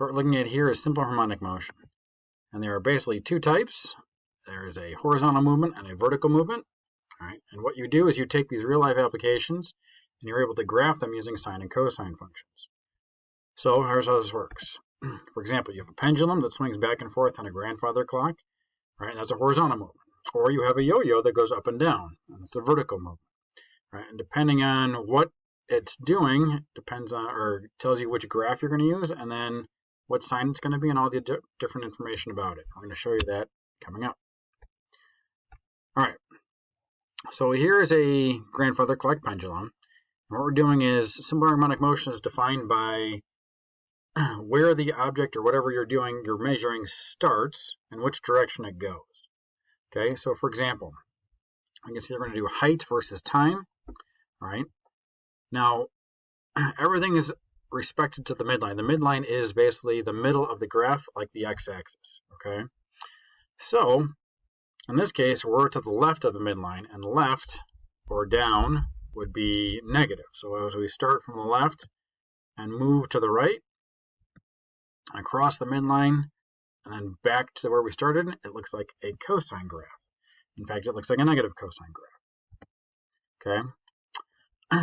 So what we're looking at here is simple harmonic motion. And there are basically two types. There's a horizontal movement and a vertical movement. All right. And what you do is you take these real-life applications and you're able to graph them using sine and cosine functions. So here's how this works. For example, you have a pendulum that swings back and forth on a grandfather clock. Right? That's a horizontal movement. Or you have a yo-yo that goes up and down. And it's a vertical movement. Right? And depending on what it's doing, depends on, or tells you which graph you're going to use, and then what sign it's going to be, and all the different information about it. I'm going to show you that coming up. All right. So here is a grandfather clock pendulum. And what we're doing is simple harmonic motion is defined by where the object or whatever you're measuring starts and which direction it goes. Okay, so for example, I guess you're going to do height versus time. All right. Now, everything is respected to the midline. The midline is basically the middle of the graph, like the x-axis. Okay. So, in this case, we're to the left of the midline, and left or down would be negative. So as we start from the left and move to the right, across the midline, and then back to where we started, it looks like a cosine graph. In fact, it looks like a negative cosine graph. Okay?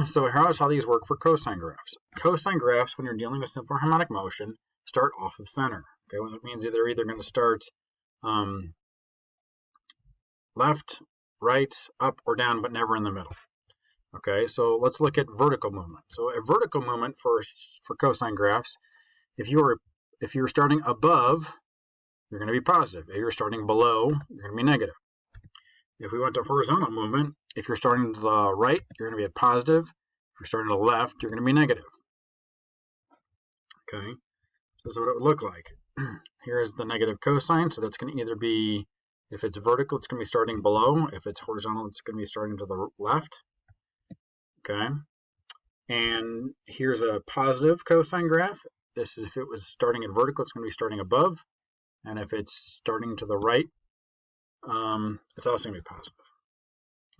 So here's how these work for cosine graphs. Cosine graphs, when you're dealing with simple harmonic motion, start off of center. Okay, well, that means they're either going to start left, right, up, or down, but never in the middle. Okay, so let's look at vertical movement. So a vertical movement for cosine graphs, if you're starting above, you're going to be positive. If you're starting below, you're going to be negative. If we went to horizontal movement, if you're starting to the right, you're going to be at positive. If you're starting to the left, you're going to be negative. Okay, so this is what it would look like. Here's the negative cosine, so that's going to either be, if it's vertical, it's going to be starting below. If it's horizontal, it's going to be starting to the left. Okay, and here's a positive cosine graph. This is if it was starting at vertical, it's going to be starting above. And if it's starting to the right, it's also going to be positive.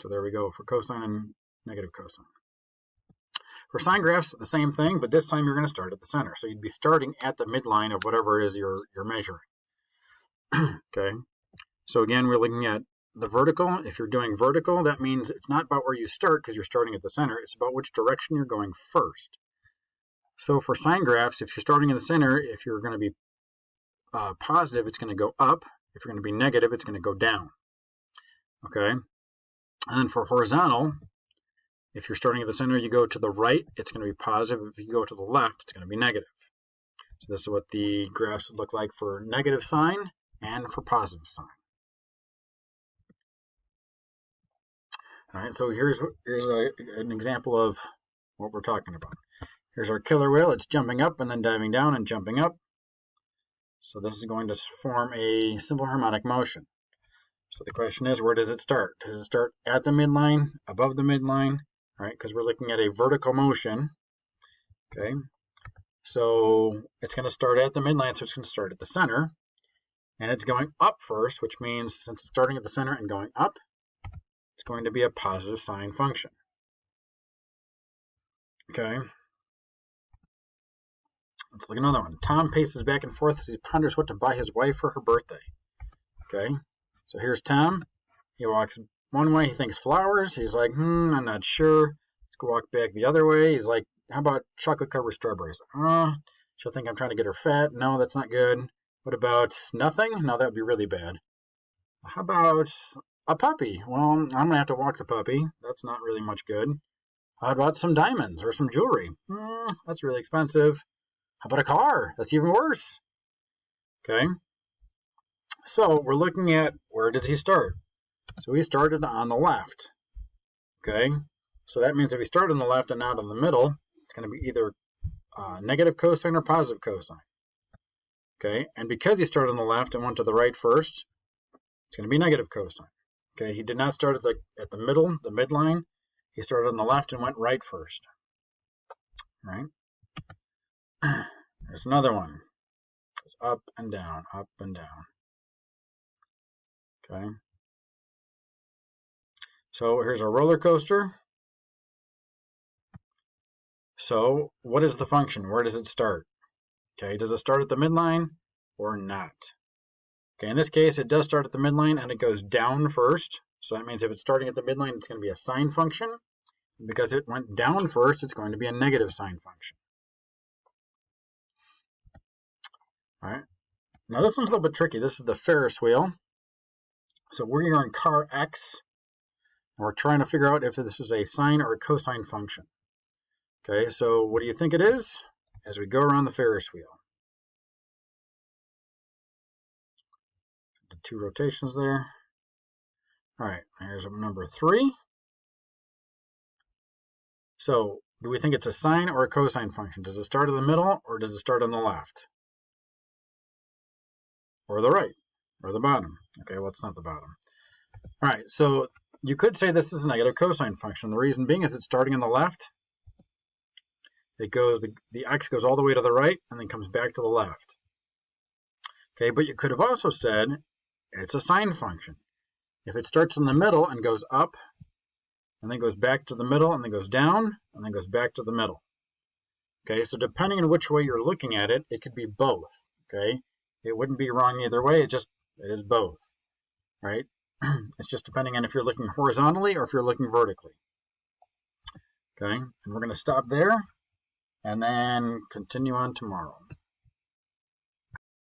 So there we go for cosine and negative cosine. For sine graphs, the same thing, but this time you're going to start at the center. So you'd be starting at the midline of whatever it is you're measuring. Okay. So again, we're looking at the vertical. If you're doing vertical, that means it's not about where you start because you're starting at the center. It's about which direction you're going first. So for sine graphs, if you're starting in the center, if you're going to be positive, it's going to go up. If you're going to be negative, it's going to go down. Okay. And then for horizontal, if you're starting at the center, you go to the right, it's going to be positive. If you go to the left, it's going to be negative. So this is what the graphs would look like for negative sign and for positive sign. All right, so here's an example of what we're talking about. Here's our killer whale. It's jumping up and then diving down and jumping up. So this is going to form a simple harmonic motion. So the question is, where does it start? Does it start at the midline, above the midline? All right, because we're looking at a vertical motion. Okay, so it's going to start at the midline, so it's going to start at the center. And it's going up first, which means since it's starting at the center and going up, it's going to be a positive sine function. Okay. Let's look at another one. Tom paces back and forth as he ponders what to buy his wife for her birthday. Okay. So here's Tom. He walks one way, he thinks flowers. He's like, I'm not sure. Let's go walk back the other way. He's like, how about chocolate-covered strawberries? She'll think I'm trying to get her fat. No, that's not good. What about nothing? No, that would be really bad. How about a puppy? Well, I'm going to have to walk the puppy. That's not really much good. How about some diamonds or some jewelry? That's really expensive. How about a car? That's even worse. Okay. So we're looking at where does he start? So he started on the left. Okay. So that means if he started on the left and not in the middle, it's going to be either negative cosine or positive cosine. Okay. And because he started on the left and went to the right first, it's going to be negative cosine. Okay. He did not start at the middle, the midline. He started on the left and went right first. All right. There's another one. It's up and down, up and down. Okay. So here's our roller coaster. So what is the function? Where does it start? Okay, does it start at the midline or not? Okay, in this case, it does start at the midline and it goes down first. So that means if it's starting at the midline, it's going to be a sine function. Because it went down first, it's going to be a negative sine function. All right. Now this one's a little bit tricky. This is the Ferris wheel. So we're on car X. And we're trying to figure out if this is a sine or a cosine function. Okay, so what do you think it is as we go around the Ferris wheel? The 2 rotations there. All right, here's number 3. So do we think it's a sine or a cosine function? Does it start in the middle or does it start on the left? Or the right? Or the bottom? Okay, well, it's not the bottom. All right, so you could say this is a negative cosine function. The reason being is it's starting on the left. It goes, the x goes all the way to the right and then comes back to the left. Okay, but you could have also said it's a sine function. If it starts in the middle and goes up, and then goes back to the middle, and then goes down, and then goes back to the middle. Okay, so depending on which way you're looking at it, it could be both. Okay, it wouldn't be wrong either way. It is both, right? It's just depending on if you're looking horizontally or if you're looking vertically. Okay, and we're going to stop there and then continue on tomorrow.